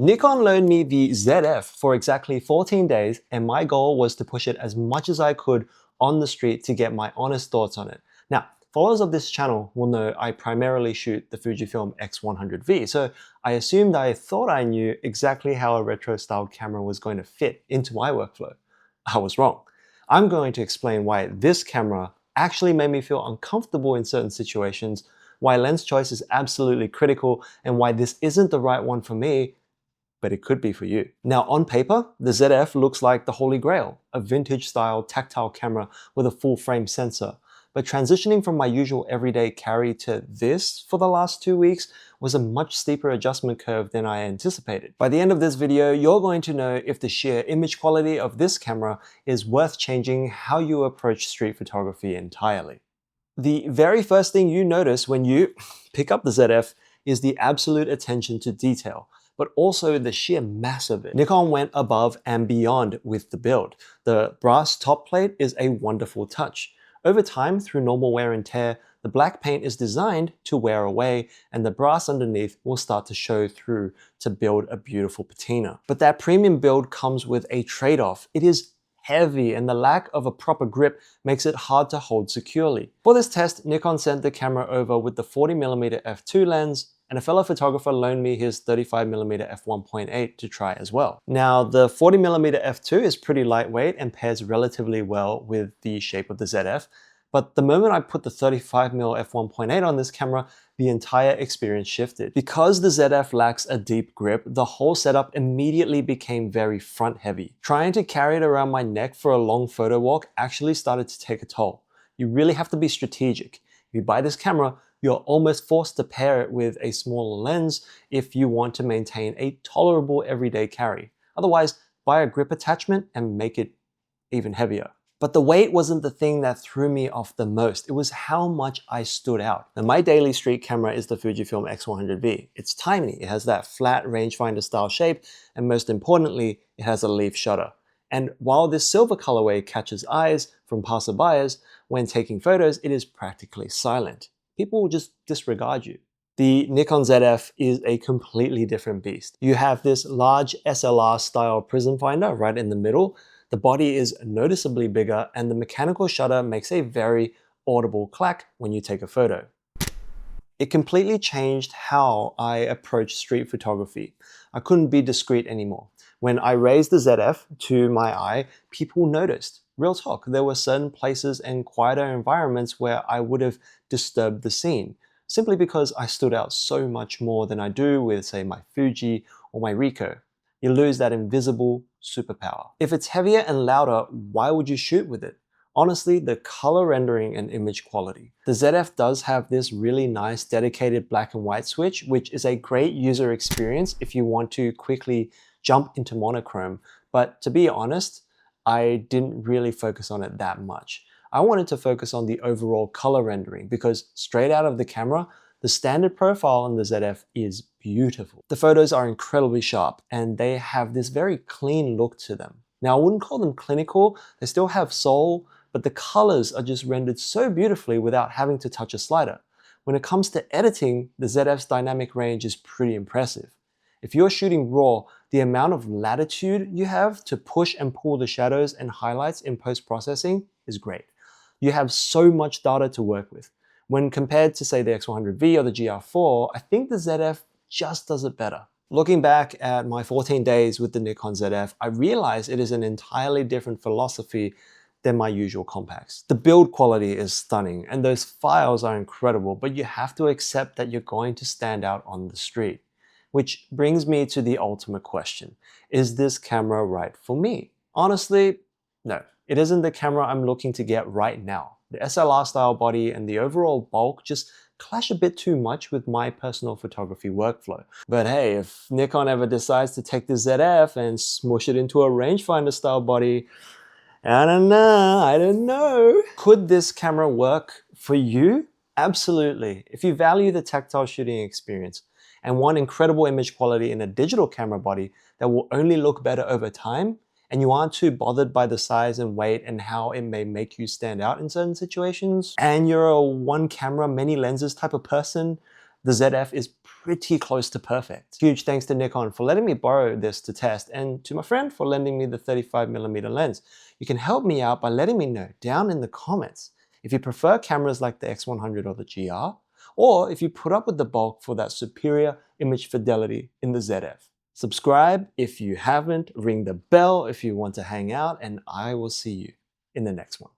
Nikon loaned me the ZF for exactly 14 days, and my goal was to push it as much as I could on the street to get my honest thoughts on it. Now, followers of this channel will know I primarily shoot the Fujifilm X100V, so I assumed I thought I knew exactly how a retro-styled camera was going to fit into my workflow. I was wrong. I'm going to explain why this camera actually made me feel uncomfortable in certain situations, why lens choice is absolutely critical, and why this isn't the right one for me, but it could be for you. Now, on paper, the ZF looks like the holy grail, a vintage-style tactile camera with a full-frame sensor. But transitioning from my usual everyday carry to this for the last 2 weeks was a much steeper adjustment curve than I anticipated. By the end of this video, you're going to know if the sheer image quality of this camera is worth changing how you approach street photography entirely. The very first thing you notice when you pick up the ZF is the absolute attention to detail, but also the sheer mass of it. Nikon went above and beyond with the build. The brass top plate is a wonderful touch. Over time, through normal wear and tear, the black paint is designed to wear away, and the brass underneath will start to show through to build a beautiful patina. But that premium build comes with a trade-off. It is heavy, and the lack of a proper grip makes it hard to hold securely. For this test, Nikon sent the camera over with the 40mm f2 lens, and a fellow photographer loaned me his 35mm f1.8 to try as well. Now, the 40mm f2 is pretty lightweight and pairs relatively well with the shape of the ZF, but the moment I put the 35mm f1.8 on this camera, the entire experience shifted. Because the ZF lacks a deep grip, the whole setup immediately became very front heavy. Trying to carry it around my neck for a long photo walk actually started to take a toll. You really have to be strategic. If you buy this camera, you're almost forced to pair it with a smaller lens if you want to maintain a tolerable everyday carry. Otherwise, buy a grip attachment and make it even heavier. But the weight wasn't the thing that threw me off the most. It was how much I stood out. Now, my daily street camera is the Fujifilm X100V. It's tiny, it has that flat rangefinder style shape, and most importantly, it has a leaf shutter. And while this silver colorway catches eyes from passerbyers, when taking photos, it is practically silent. People will just disregard you. The Nikon ZF is a completely different beast. You have this large SLR-style prism-finder right in the middle. The body is noticeably bigger, and the mechanical shutter makes a very audible clack when you take a photo. It completely changed how I approach street photography. I couldn't be discreet anymore. When I raised the ZF to my eye, people noticed. Real talk, there were certain places and quieter environments where I would have disturbed the scene, simply because I stood out so much more than I do with, say, my Fuji or my Ricoh. You lose that invisible superpower. If it's heavier and louder, why would you shoot with it? Honestly, the color rendering and image quality. The ZF does have this really nice dedicated black and white switch, which is a great user experience if you want to quickly jump into monochrome. But to be honest, I didn't really focus on it that much. I wanted to focus on the overall color rendering because straight out of the camera, the standard profile on the ZF is beautiful. The photos are incredibly sharp and they have this very clean look to them. Now, I wouldn't call them clinical, they still have soul, but the colors are just rendered so beautifully without having to touch a slider. When it comes to editing, the ZF's dynamic range is pretty impressive. If you're shooting raw, the amount of latitude you have to push and pull the shadows and highlights in post-processing is great. You have so much data to work with. When compared to, say, the X100V or the GR4, I think the ZF just does it better. Looking back at my 14 days with the Nikon ZF, I realized it is an entirely different philosophy than my usual compacts. The build quality is stunning and those files are incredible, but you have to accept that you're going to stand out on the street. Which brings me to the ultimate question. Is this camera right for me? Honestly, no. It isn't the camera I'm looking to get right now. The SLR-style body and the overall bulk just clash a bit too much with my personal photography workflow. But hey, if Nikon ever decides to take the ZF and smush it into a rangefinder style body, I don't know. Could this camera work for you? Absolutely. If you value the tactile shooting experience and want incredible image quality in a digital camera body that will only look better over time, and you aren't too bothered by the size and weight and how it may make you stand out in certain situations, and you're a one camera, many lenses type of person, The ZF is pretty close to perfect. Huge thanks to Nikon for letting me borrow this to test, and to my friend for lending me the 35mm lens. You can help me out by letting me know down in the comments if you prefer cameras like the X100 or the GR, or if you put up with the bulk for that superior image fidelity in the ZF. Subscribe if you haven't, ring the bell if you want to hang out, and I will see you in the next one.